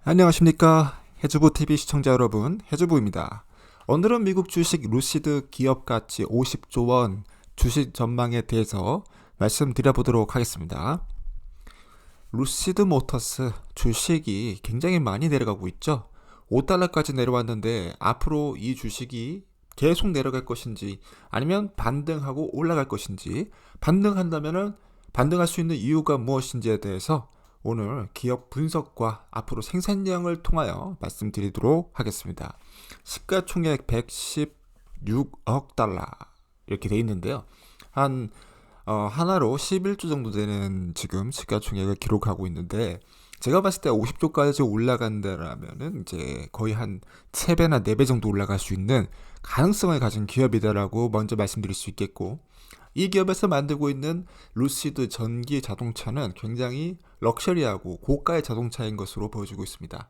안녕하십니까. 해주부TV 시청자 여러분, 해주부입니다. 오늘은 미국 주식 루시드 기업 가치 50조 원 주식 전망에 대해서 말씀드려보도록 하겠습니다. 루시드 모터스 주식이 굉장히 많이 내려가고 있죠. 5달러까지 내려왔는데 앞으로 이 주식이 계속 내려갈 것인지 아니면 반등하고 올라갈 것인지, 반등한다면은 반등할 수 있는 이유가 무엇인지에 대해서 오늘 기업 분석과 앞으로 생산량을 통하여 말씀드리도록 하겠습니다. 시가총액 116억 달러 이렇게 돼 있는데요. 하나로 11조 정도 되는 지금 시가총액을 기록하고 있는데, 제가 봤을 때 50조까지 올라간다라면은 이제 거의 한 3배나 4배 정도 올라갈 수 있는 가능성을 가진 기업이다라고 먼저 말씀드릴 수 있겠고, 이 기업에서 만들고 있는 루시드 전기 자동차는 굉장히 럭셔리하고 고가의 자동차인 것으로 보여지고 있습니다.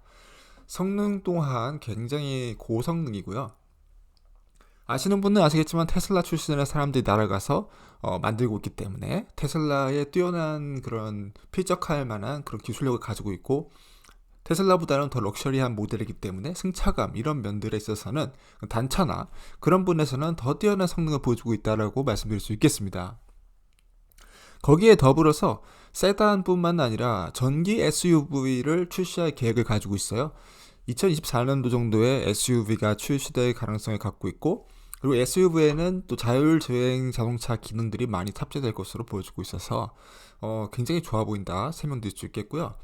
성능 또한 굉장히 고성능이고요. 아시는 분은 아시겠지만 테슬라 출신의 사람들이 날아가서 만들고 있기 때문에 테슬라의 뛰어난 그런 필적할 만한 그런 기술력을 가지고 있고, 테슬라보다는 더 럭셔리한 모델이기 때문에 승차감 이런 면들에 있어서는, 단차나 그런 분에서는 더 뛰어난 성능을 보여주고 있다고 말씀드릴 수 있겠습니다. 거기에 더불어서 세단뿐만 아니라 전기 SUV를 출시할 계획을 가지고 있어요. 2024년도 정도에 SUV가 출시될 가능성을 갖고 있고, 그리고 SUV에는 또 자율주행 자동차 기능들이 많이 탑재될 것으로 보여지고 있어서 굉장히 좋아 보인다 설명드릴 수 있겠고요.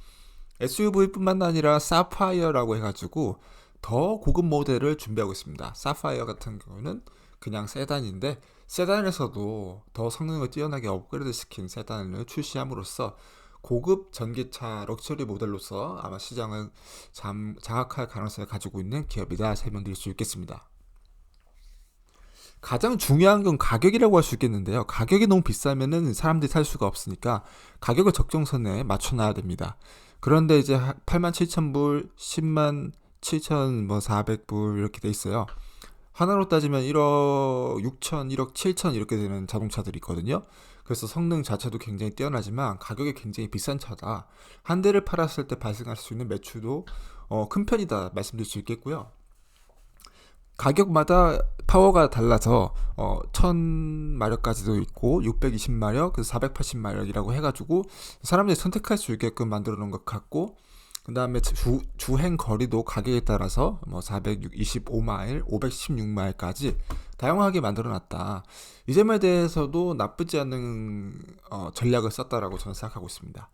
SUV뿐만 아니라 사파이어라고 해가지고 더 고급 모델을 준비하고 있습니다. 사파이어 같은 경우는 그냥 세단인데, 세단에서도 더 성능을 뛰어나게 업그레이드 시킨 세단을 출시함으로써 고급 전기차 럭셔리 모델로서 아마 시장을 장악할 가능성을 가지고 있는 기업이다 설명드릴 수 있겠습니다. 가장 중요한 건 가격이라고 할 수 있겠는데요. 가격이 너무 비싸면은 사람들이 살 수가 없으니까 가격을 적정선에 맞춰놔야 됩니다. 그런데 이제 87,000불, 10만 7,400불 이렇게 돼 있어요. 하나로 따지면 1억 6천, 1억 7천 이렇게 되는 자동차들이 있거든요. 그래서 성능 자체도 굉장히 뛰어나지만 가격이 굉장히 비싼 차다. 한 대를 팔았을 때 발생할 수 있는 매출도 큰 편이다 말씀드릴 수 있겠고요. 가격마다 파워가 달라서 1000마력까지도 있고 620마력, 그래서 480마력이라고 해가지고 사람들이 선택할 수 있게끔 만들어 놓은 것 같고, 그 다음에 주행 거리도 가격에 따라서 425마일, 516마일까지 다양하게 만들어 놨다. 이 점에 대해서도 나쁘지 않은 전략을 썼다라고 저는 생각하고 있습니다.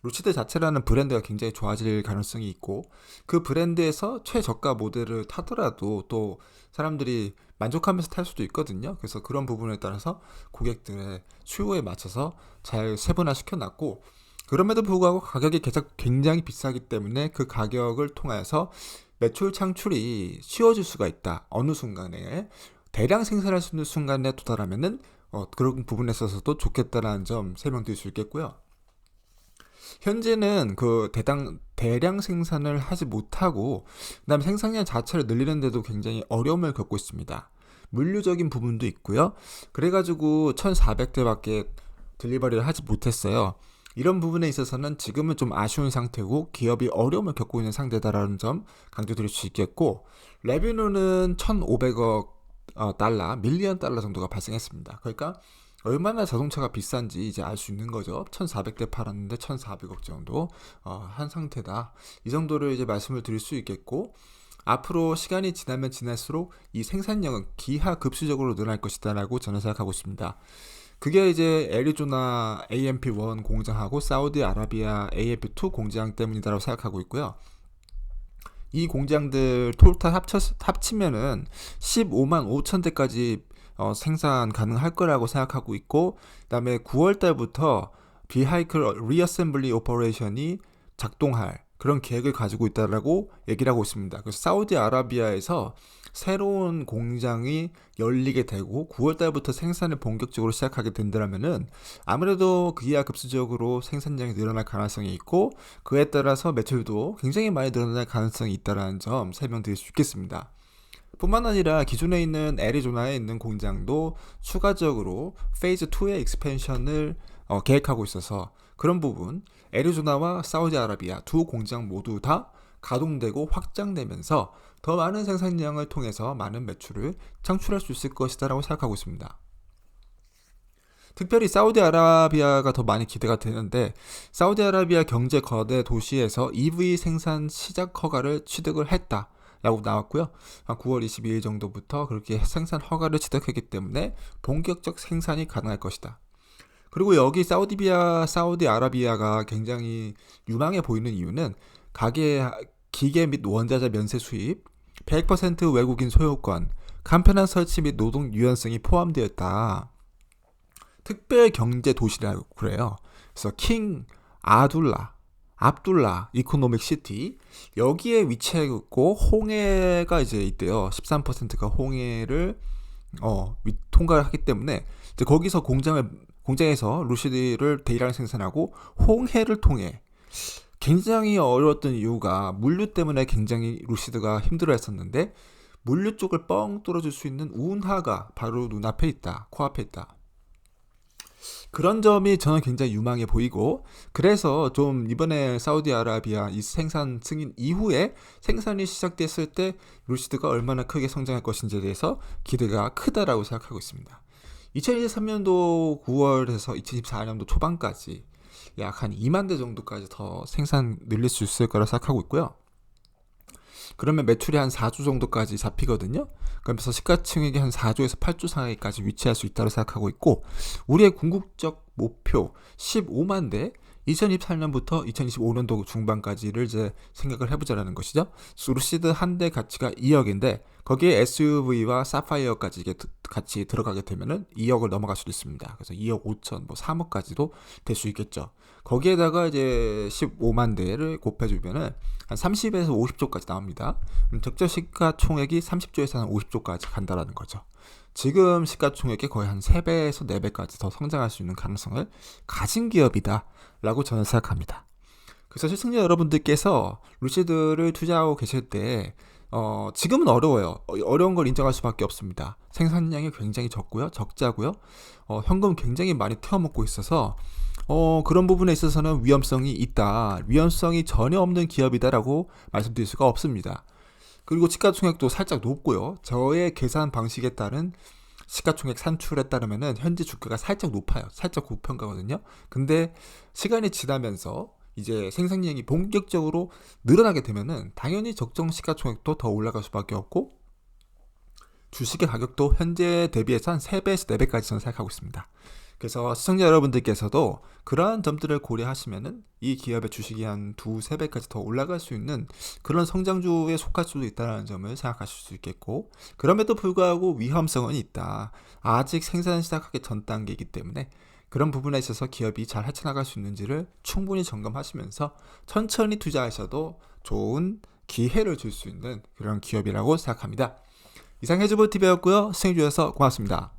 루시드 자체라는 브랜드가 굉장히 좋아질 가능성이 있고, 그 브랜드에서 최저가 모델을 타더라도 또 사람들이 만족하면서 탈 수도 있거든요. 그래서 그런 부분에 따라서 고객들의 수요에 맞춰서 잘 세분화시켜 놨고, 그럼에도 불구하고 가격이 계속 굉장히 비싸기 때문에 그 가격을 통해서 매출 창출이 쉬워질 수가 있다. 어느 순간에 대량 생산할 수 있는 순간에 도달하면은 그런 부분에 있어서도 좋겠다라는 점 설명드릴 수 있겠고요. 현재는 그 대량 생산을 하지 못하고, 그다음에 생산량 자체를 늘리는데도 굉장히 어려움을 겪고 있습니다. 물류적인 부분도 있고요. 그래가지고 1,400대밖에 딜리버리를 하지 못했어요. 이런 부분에 있어서는 지금은 좀 아쉬운 상태고 기업이 어려움을 겪고 있는 상태다라는 점 강조드릴 수 있겠고, 레비뉴는 1,500억 달러, 밀리언 달러 정도가 발생했습니다. 그러니까 얼마나 자동차가 비싼지 이제 알 수 있는 거죠. 1,400대 팔았는데 1,400억 정도 한 상태다. 이 정도를 이제 말씀을 드릴 수 있겠고, 앞으로 시간이 지나면 지날수록 이 생산량은 기하급수적으로 늘어날 것이다라고 저는 생각하고 있습니다. 그게 이제 애리조나 AMP1 공장하고 사우디아라비아 AMP2 공장 때문이다라고 생각하고 있고요. 이 공장들 토탈 합치면은 15만 5천 대까지 생산 가능할 거라고 생각하고 있고, 그다음에 9월 달부터 비하이클 리어셈블리 오퍼레이션이 작동할 그런 계획을 가지고 있다라고 얘기를 하고 있습니다. 그래서 사우디아라비아에서 새로운 공장이 열리게 되고 9월 달부터 생산을 본격적으로 시작하게 된다면은 아무래도 기하급수적으로 생산량이 늘어날 가능성이 있고, 그에 따라서 매출도 굉장히 많이 늘어날 가능성이 있다는 점 설명드릴 수 있겠습니다. 뿐만 아니라 기존에 있는 애리조나에 있는 공장도 추가적으로 페이즈 2의 익스펜션을 계획하고 있어서, 그런 부분 애리조나와 사우디아라비아 두 공장 모두 다 가동되고 확장되면서 더 많은 생산량을 통해서 많은 매출을 창출할 수 있을 것이다 라고 생각하고 있습니다. 특별히 사우디아라비아가 더 많이 기대가 되는데, 사우디아라비아 경제 거대 도시에서 EV 생산 시작 허가를 취득을 했다 라고 나왔고요. 9월 22일 정도부터 그렇게 생산 허가를 취득했기 때문에 본격적 생산이 가능할 것이다. 그리고 여기 사우디아라비아가 굉장히 유망해 보이는 이유는 기계 및 원자재 면세 수입, 100% 외국인 소유권, 간편한 설치 및 노동 유연성이 포함되어 있다. 특별 경제 도시라고 그래요. 그래서 압둘라 이코노믹 시티, 여기에 위치해 있고 홍해가 이제 있대요. 13%가 홍해를 통과를 하기 때문에 이제 거기서 공장에서 루시드를 대량 생산하고 홍해를 통해, 굉장히 어려웠던 이유가 물류 때문에 굉장히 루시드가 힘들어했었는데, 물류 쪽을 뻥 뚫어줄 수 있는 운하가 바로 눈앞에 있다, 코앞에 있다. 그런 점이 저는 굉장히 유망해 보이고, 그래서 좀 이번에 사우디아라비아 이 생산 승인 이후에 생산이 시작됐을 때 루시드가 얼마나 크게 성장할 것인지에 대해서 기대가 크다라고 생각하고 있습니다. 2023년도 9월에서 2024년도 초반까지 약 한 2만 대 정도까지 더 생산 늘릴 수 있을 거라 생각하고 있고요. 그러면 매출이 한 4조 정도까지 잡히거든요. 그러면서 시가총액이 한 4조에서 8조 사이까지 위치할 수 있다고 생각하고 있고, 우리의 궁극적 목표 15만 대, 2024년부터 2025년도 중반까지를 이제 생각을 해보자라는 것이죠. 루시드 한 대 가치가 2억인데 거기에 SUV와 사파이어까지 이게 같이 들어가게 되면은 2억을 넘어갈 수도 있습니다. 그래서 2억 5천, 3억까지도 될 수 있겠죠. 거기에다가 이제 15만 대를 곱해주면은 한 30에서 50조까지 나옵니다. 적정 시가총액이 30조에서 한 50조까지 간다라는 거죠. 지금 시가총액이 거의 한 3배에서 4배까지 더 성장할 수 있는 가능성을 가진 기업이다 라고 저는 생각합니다. 그래서 시청자 여러분들께서 루시드를 투자하고 계실 때 지금은 어려워요. 어려운 걸 인정할 수밖에 없습니다. 생산량이 굉장히 적자고요. 현금 굉장히 많이 태워먹고 있어서 그런 부분에 있어서는 위험성이 있다, 위험성이 전혀 없는 기업이다라고 말씀드릴 수가 없습니다. 그리고 시가총액도 살짝 높고요. 저의 계산 방식에 따른 시가총액 산출에 따르면은 현재 주가가 살짝 높아요. 살짝 고평가거든요. 근데 시간이 지나면서 이제 생산량이 본격적으로 늘어나게 되면은 당연히 적정 시가총액도 더 올라갈 수밖에 없고, 주식의 가격도 현재 대비해서 한 3배에서 4배까지 저는 생각하고 있습니다. 그래서 시청자 여러분들께서도 그러한 점들을 고려하시면은 이 기업의 주식이 한 2-3배까지 더 올라갈 수 있는 그런 성장주에 속할 수도 있다는 점을 생각하실 수 있겠고, 그럼에도 불구하고 위험성은 있다. 아직 생산 시작하기 전 단계이기 때문에 그런 부분에 있어서 기업이 잘 헤쳐나갈 수 있는지를 충분히 점검하시면서 천천히 투자하셔도 좋은 기회를 줄 수 있는 그런 기업이라고 생각합니다. 이상 해주볼 TV였고요. 시청해주셔서 고맙습니다.